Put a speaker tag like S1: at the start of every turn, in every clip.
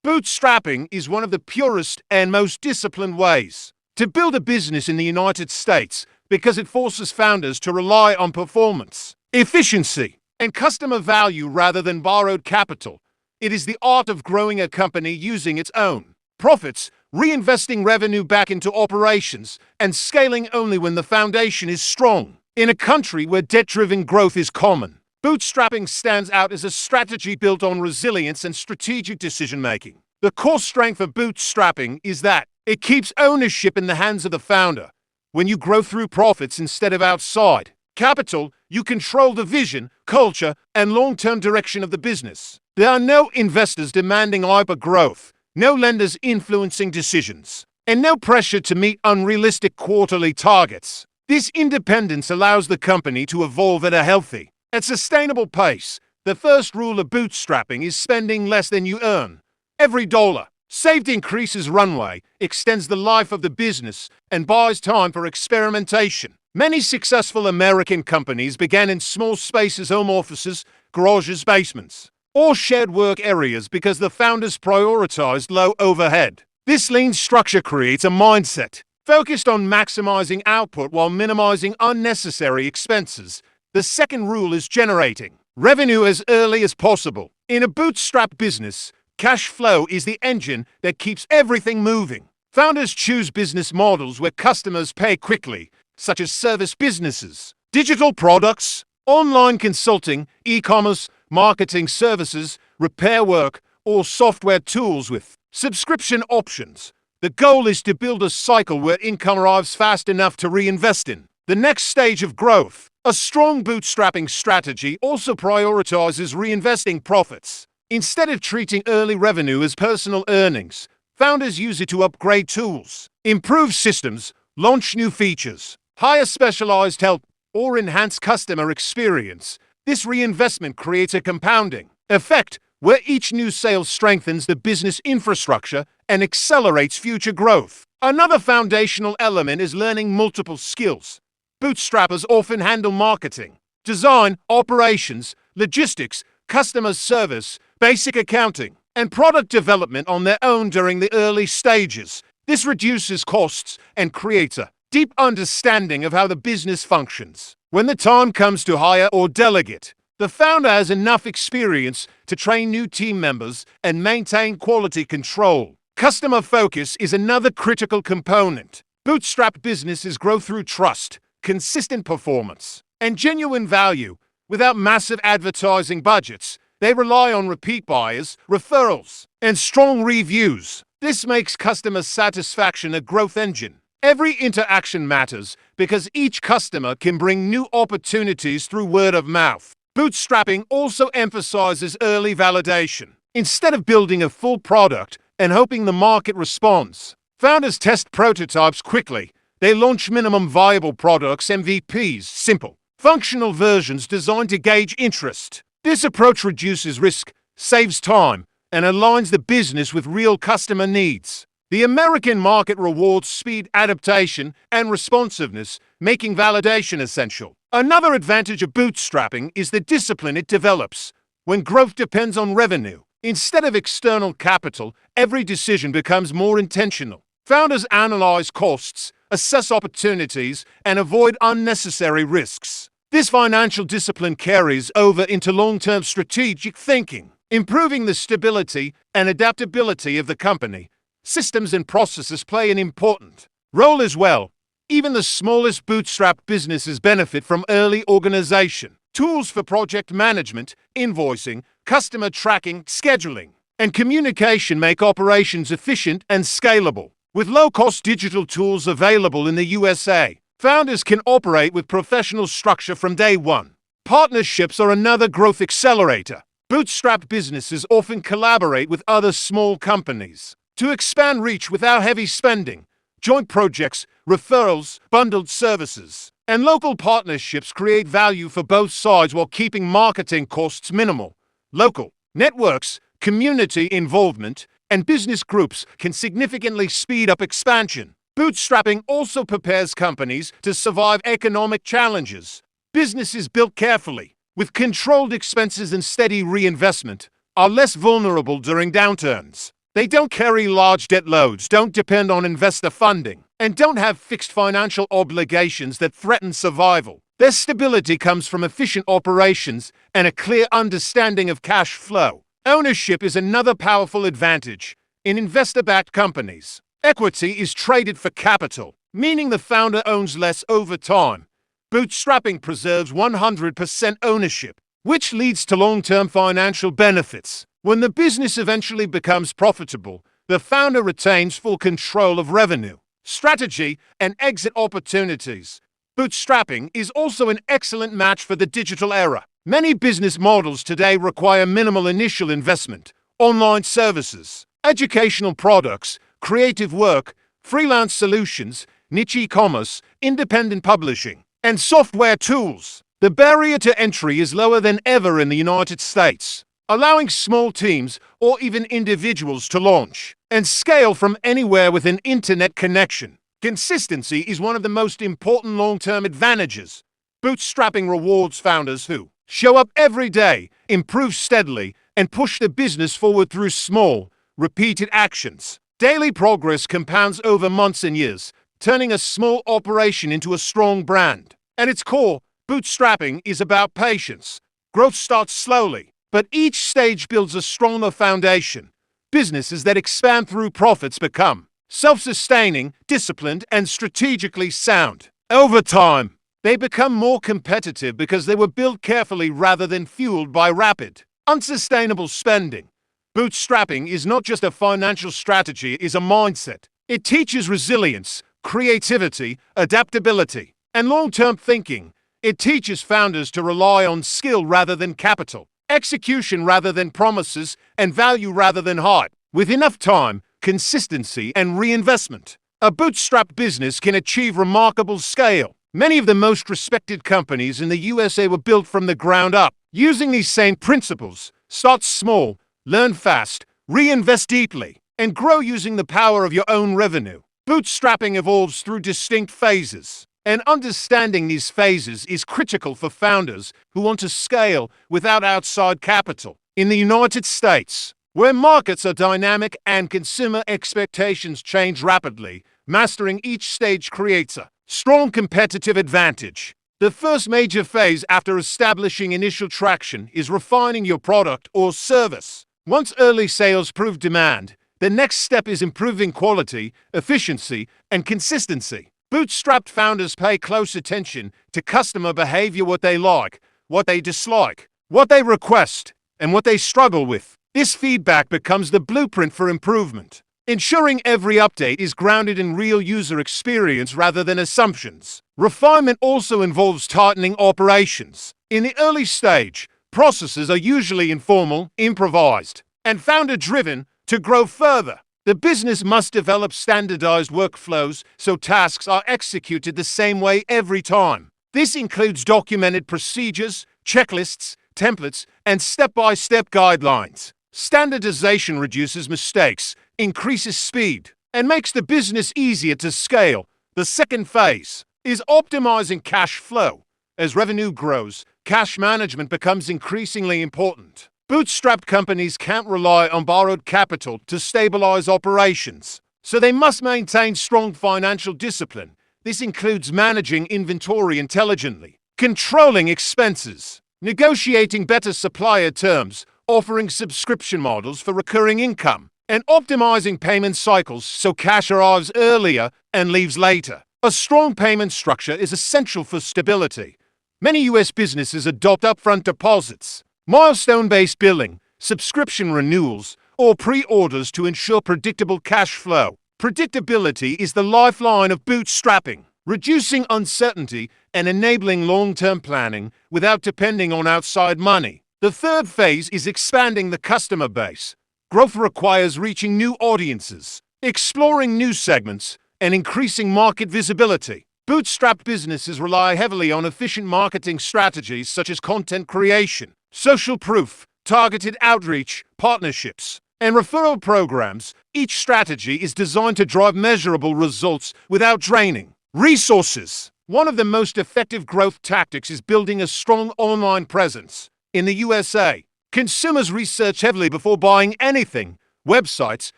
S1: Bootstrapping is one of the purest and most disciplined ways to build a business in the United States because it forces founders to rely on performance, efficiency, and customer value rather than borrowed capital. It is the art of growing a company using its own profits, reinvesting revenue back into operations, and scaling only when the foundation is strong. In a country where debt-driven growth is common, bootstrapping stands out as a strategy built on resilience and strategic decision-making. The core strength of bootstrapping is that it keeps ownership in the hands of the founder. When you grow through profits instead of outside capital, you control the vision, culture, and long-term direction of the business. There are no investors demanding hyper-growth, no lenders influencing decisions, and no pressure to meet unrealistic quarterly targets. This independence allows the company to evolve at a healthy and sustainable pace. The first rule of bootstrapping is spending less than you earn. Every dollar saved increases runway, extends the life of the business, and buys time for experimentation. Many successful American companies began in small spaces, home offices, garages, basements, or shared work areas because the founders prioritized low overhead. This lean structure creates a mindset focused on maximizing output while minimizing unnecessary expenses. The second rule is generating revenue as early as possible. In a bootstrap business, cash flow is the engine that keeps everything moving. Founders choose business models where customers pay quickly, such as service businesses, digital products, online consulting, e-commerce, marketing services, repair work, or software tools with subscription options. The goal is to build a cycle where income arrives fast enough to reinvest in the next stage of growth. A strong bootstrapping strategy also prioritizes reinvesting profits. Instead of treating early revenue as personal earnings, founders use it to upgrade tools, improve systems, launch new features, hire specialized help, or enhance customer experience. This reinvestment creates a compounding effect where each new sale strengthens the business infrastructure and accelerates future growth. Another foundational element is learning multiple skills. Bootstrappers often handle marketing, design, operations, logistics, customer service, basic accounting, and product development on their own during the early stages. This reduces costs and creates a deep understanding of how the business functions. When the time comes to hire or delegate, the founder has enough experience to train new team members and maintain quality control. Customer focus is another critical component. Bootstrap businesses grow through trust, consistent performance, and genuine value. Without massive advertising budgets, they rely on repeat buyers, referrals, and strong reviews. This makes customer satisfaction a growth engine. Every interaction matters because each customer can bring new opportunities through word of mouth. Bootstrapping also emphasizes early validation. Instead of building a full product and hoping the market responds, founders test prototypes quickly. They launch minimum viable products, MVPs, simple, functional versions designed to gauge interest. This approach reduces risk, saves time, and aligns the business with real customer needs. The American market rewards speed, adaptation, and responsiveness, making validation essential. Another advantage of bootstrapping is the discipline it develops. When growth depends on revenue, instead of external capital, every decision becomes more intentional. Founders analyze costs, assess opportunities, and avoid unnecessary risks. This financial discipline carries over into long-term strategic thinking, improving the stability and adaptability of the company. Systems and processes play an important role as well. Even the smallest bootstrap businesses benefit from early organization. Tools for project management, invoicing, customer tracking, scheduling, and communication make operations efficient and scalable. With low-cost digital tools available in the USA, founders can operate with professional structure from day one. Partnerships are another growth accelerator. Bootstrap businesses often collaborate with other small companies to expand reach without heavy spending. Joint projects, referrals, bundled services, and local partnerships create value for both sides while keeping marketing costs minimal. Local networks, community involvement, and business groups can significantly speed up expansion. Bootstrapping also prepares companies to survive economic challenges. Businesses built carefully, with controlled expenses and steady reinvestment, are less vulnerable during downturns. They don't carry large debt loads, don't depend on investor funding, and don't have fixed financial obligations that threaten survival. Their stability comes from efficient operations and a clear understanding of cash flow. Ownership is another powerful advantage. In investor-backed companies, equity is traded for capital, meaning the founder owns less over time. Bootstrapping preserves 100% ownership, which leads to long-term financial benefits. When the business eventually becomes profitable, the founder retains full control of revenue, strategy, and exit opportunities. Bootstrapping is also an excellent match for the digital era. Many business models today require minimal initial investment. Online services, educational products, creative work, freelance solutions, niche e-commerce, independent publishing, and software tools. The barrier to entry is lower than ever in the United States, allowing small teams or even individuals to launch and scale from anywhere with an internet connection. Consistency is one of the most important long-term advantages. Bootstrapping rewards founders who show up every day, improve steadily, and push the business forward through small, repeated actions. Daily progress compounds over months and years, turning a small operation into a strong brand. At its core, bootstrapping is about patience. Growth starts slowly, but each stage builds a stronger foundation. Businesses that expand through profits become self-sustaining, disciplined, and strategically sound. Over time, they become more competitive because they were built carefully rather than fueled by rapid, unsustainable spending. Bootstrapping is not just a financial strategy, it is a mindset. It teaches resilience, creativity, adaptability, and long-term thinking. It teaches founders to rely on skill rather than capital, execution rather than promises, and value rather than hype. With enough time, consistency, and reinvestment, a bootstrap business can achieve remarkable scale. Many of the most respected companies in the USA were built from the ground up. Using these same principles, start small, learn fast, reinvest deeply, and grow using the power of your own revenue. Bootstrapping evolves through distinct phases, and understanding these phases is critical for founders who want to scale without outside capital. In the United States, where markets are dynamic and consumer expectations change rapidly, mastering each stage creates a strong competitive advantage. The first major phase after establishing initial traction is refining your product or service. Once early sales prove demand, the next step is improving quality, efficiency, and consistency. Bootstrapped founders pay close attention to customer behavior, what they like, what they dislike, what they request, and what they struggle with. This feedback becomes the blueprint for improvement, ensuring every update is grounded in real user experience rather than assumptions. Refinement also involves tightening operations. In the early stage, processes are usually informal, improvised, and founder-driven. To grow further, the business must develop standardized workflows so tasks are executed the same way every time. This includes documented procedures, checklists, templates, and step-by-step guidelines. Standardization reduces mistakes, increases speed, and makes the business easier to scale. The second phase is optimizing cash flow. As revenue grows, cash management becomes increasingly important. Bootstrapped companies can't rely on borrowed capital to stabilize operations, so they must maintain strong financial discipline. This includes managing inventory intelligently, controlling expenses, negotiating better supplier terms, offering subscription models for recurring income, and optimizing payment cycles so cash arrives earlier and leaves later. A strong payment structure is essential for stability. Many U.S. businesses adopt upfront deposits, milestone-based billing, subscription renewals, or pre-orders to ensure predictable cash flow. Predictability is the lifeline of bootstrapping, reducing uncertainty and enabling long-term planning without depending on outside money. The third phase is expanding the customer base. Growth requires reaching new audiences, exploring new segments, and increasing market visibility. Bootstrapped businesses rely heavily on efficient marketing strategies such as content creation, social proof, targeted outreach, partnerships, and referral programs. Each strategy is designed to drive measurable results without draining resources. One of the most effective growth tactics is building a strong online presence. In the USA, consumers research heavily before buying anything. websites,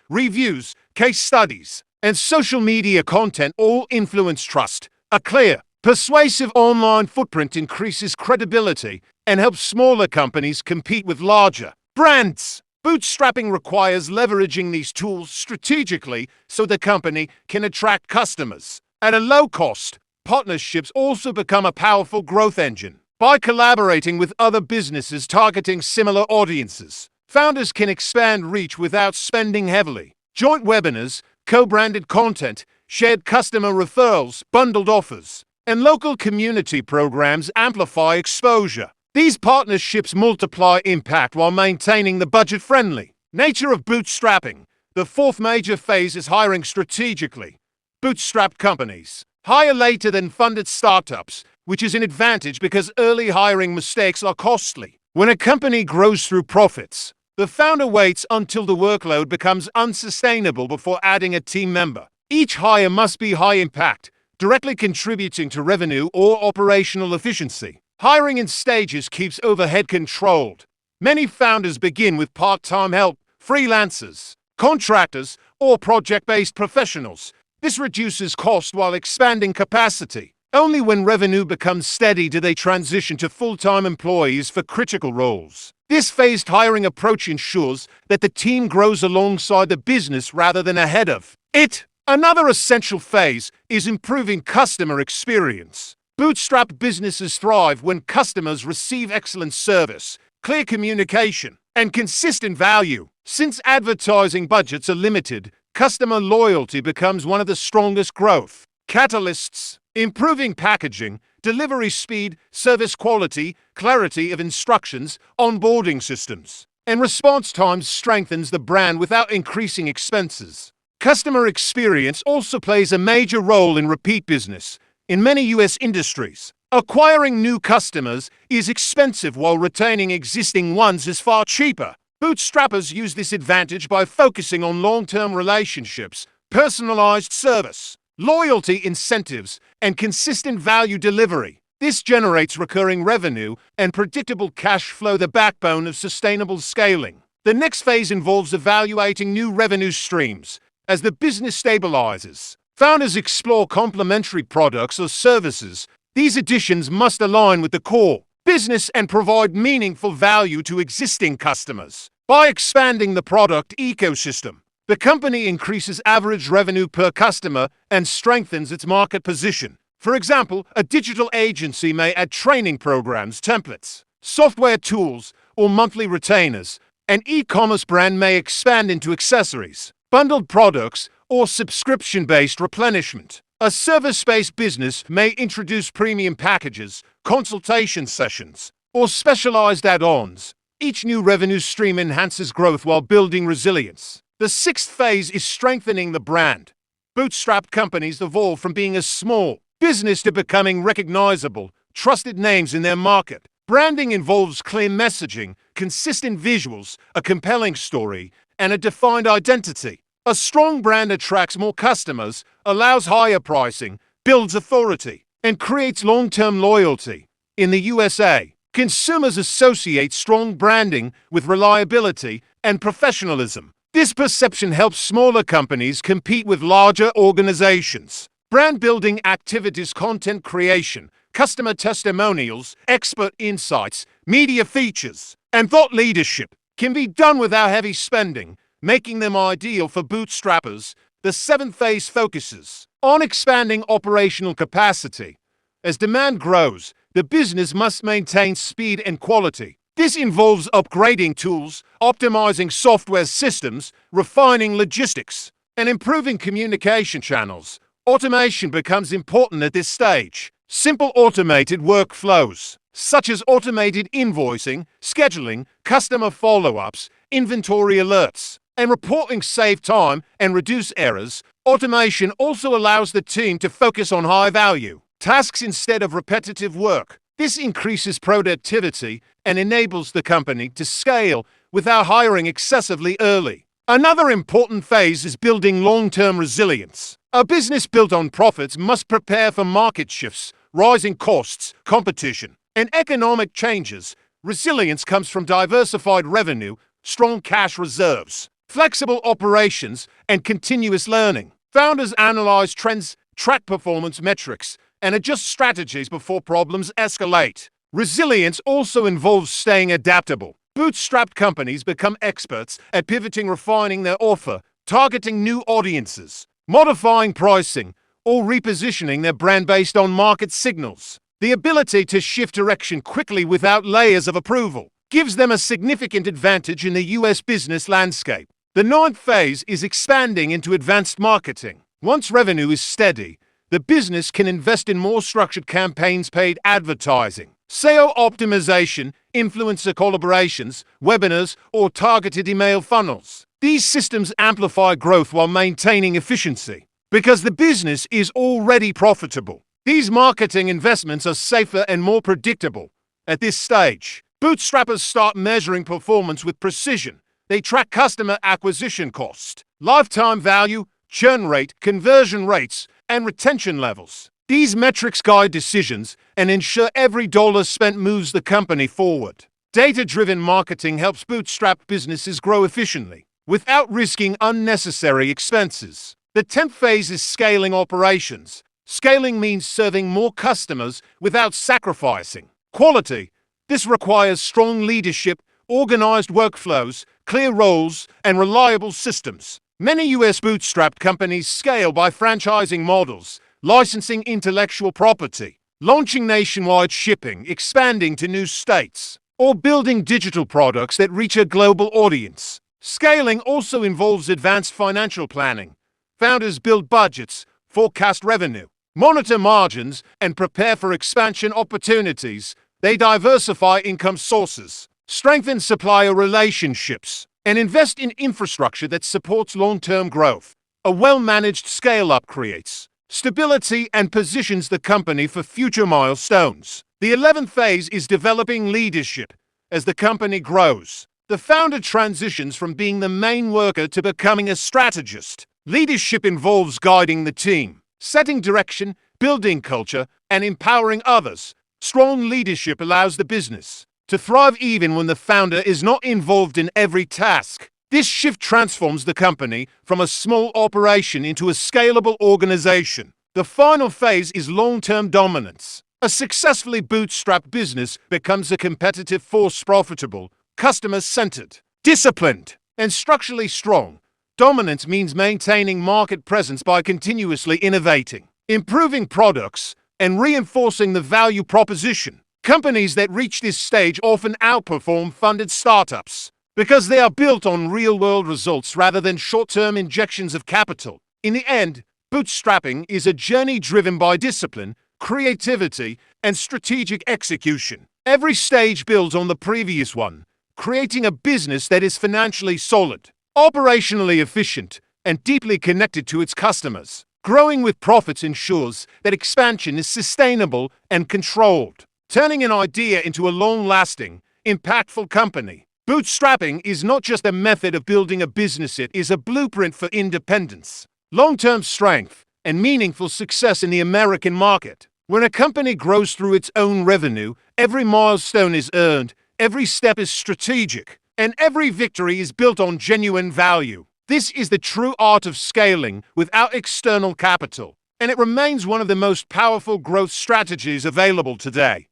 S1: reviews, case studies, and social media content all influence trust. A clear, persuasive online footprint increases credibility and helps smaller companies compete with larger brands. Bootstrapping requires leveraging these tools strategically so the company can attract customers at a low cost. Partnerships also become a powerful growth engine. By collaborating with other businesses targeting similar audiences, founders can expand reach without spending heavily. Joint webinars, co-branded content, shared customer referrals, bundled offers, and local community programs amplify exposure. These partnerships multiply impact while maintaining the budget-friendly nature of bootstrapping. The fourth major phase is hiring strategically. Bootstrapped companies hire later than funded startups, which is an advantage because early hiring mistakes are costly. When a company grows through profits, the founder waits until the workload becomes unsustainable before adding a team member. Each hire must be high impact, directly contributing to revenue or operational efficiency. Hiring in stages keeps overhead controlled. Many founders begin with part-time help, freelancers, contractors, or project-based professionals. This reduces cost while expanding capacity. Only when revenue becomes steady do they transition to full-time employees for critical roles. This phased hiring approach ensures that the team grows alongside the business rather than ahead of it. Another essential phase is improving customer experience. Bootstrap businesses thrive when customers receive excellent service, clear communication, and consistent value. Since advertising budgets are limited, customer loyalty becomes one of the strongest growth catalysts. Improving packaging, delivery speed, service quality, clarity of instructions, onboarding systems, and response times strengthens the brand without increasing expenses. Customer experience also plays a major role in repeat business. In many U.S. industries, acquiring new customers is expensive while retaining existing ones is far cheaper. Bootstrappers use this advantage by focusing on long-term relationships, personalized service, loyalty incentives, and consistent value delivery. This generates recurring revenue and predictable cash flow, the backbone of sustainable scaling. The next phase involves evaluating new revenue streams. As the business stabilizes, founders explore complementary products or services. These additions must align with the core business and provide meaningful value to existing customers. By expanding the product ecosystem, the company increases average revenue per customer and strengthens its market position. For example, a digital agency may add training programs, templates, software tools, or monthly retainers. An e-commerce brand may expand into accessories, bundled products, or subscription-based replenishment. A service-based business may introduce premium packages, consultation sessions, or specialized add-ons. Each new revenue stream enhances growth while building resilience. The sixth phase is strengthening the brand. Bootstrapped companies evolve from being a small business to becoming recognizable, trusted names in their market. Branding involves clear messaging, consistent visuals, a compelling story, and a defined identity. A strong brand attracts more customers, allows higher pricing, builds authority, and creates long-term loyalty. In the USA, consumers associate strong branding with reliability and professionalism. This perception helps smaller companies compete with larger organizations. Brand building activities, content creation, customer testimonials, expert insights, media features, and thought leadership can be done without heavy spending, making them ideal for bootstrappers. The seventh phase focuses on expanding operational capacity. As demand grows, the business must maintain speed and quality. This involves upgrading tools, optimizing software systems, refining logistics, and improving communication channels. Automation becomes important at this stage. Simple automated workflows, such as automated invoicing, scheduling, customer follow-ups, inventory alerts, and reporting, save time and reduce errors. Automation also allows the team to focus on high-value tasks instead of repetitive work. This increases productivity and enables the company to scale without hiring excessively early. Another important phase is building long-term resilience. A business built on profits must prepare for market shifts, rising costs, competition, and economic changes. Resilience comes from diversified revenue, strong cash reserves, flexible operations, and continuous learning. Founders analyze trends, track performance metrics, and adjust strategies before problems escalate. Resilience also involves staying adaptable. Bootstrapped companies become experts at pivoting, refining their offer, targeting new audiences, modifying pricing, or repositioning their brand based on market signals. The ability to shift direction quickly without layers of approval gives them a significant advantage in the US business landscape. The ninth phase is expanding into advanced marketing. Once revenue is steady, the business can invest in more structured campaigns, paid advertising, SEO optimization, influencer collaborations, webinars, or targeted email funnels. These systems amplify growth while maintaining efficiency. Because the business is already profitable, these marketing investments are safer and more predictable. At this stage, bootstrappers start measuring performance with precision. They track customer acquisition cost, lifetime value, churn rate, conversion rates, and retention levels. These metrics guide decisions and ensure every dollar spent moves the company forward. Data-driven marketing helps bootstrap businesses grow efficiently without risking unnecessary expenses. The 10th phase is scaling operations. Scaling means serving more customers without sacrificing quality. This requires strong leadership, organized workflows, clear roles, and reliable systems. Many US bootstrapped companies scale by franchising models, licensing intellectual property, launching nationwide shipping, expanding to new states, or building digital products that reach a global audience. Scaling also involves advanced financial planning. Founders build budgets, forecast revenue, monitor margins, and prepare for expansion opportunities. They diversify income sources, strengthen supplier relationships, and invest in infrastructure that supports long-term growth. A well-managed scale-up creates stability and positions the company for future milestones. The 11th phase is developing leadership. As the company grows, the founder transitions from being the main worker to becoming a strategist. Leadership involves guiding the team, setting direction, building culture, and empowering others. Strong leadership allows the business to thrive even when the founder is not involved in every task. This shift transforms the company from a small operation into a scalable organization. The final phase is long-term dominance. A successfully bootstrapped business becomes a competitive force, profitable, customer-centered, disciplined, and structurally strong. Dominance means maintaining market presence by continuously innovating, improving products, and reinforcing the value proposition. Companies that reach this stage often outperform funded startups because they are built on real-world results rather than short-term injections of capital. In the end, bootstrapping is a journey driven by discipline, creativity, and strategic execution. Every stage builds on the previous one, creating a business that is financially solid, operationally efficient, and deeply connected to its customers. Growing with profits ensures that expansion is sustainable and controlled, turning an idea into a long-lasting, impactful company. Bootstrapping is not just a method of building a business, it is a blueprint for independence, long-term strength, and meaningful success in the American market. When a company grows through its own revenue, every milestone is earned, every step is strategic, and every victory is built on genuine value. This is the true art of scaling without external capital, and it remains one of the most powerful growth strategies available today.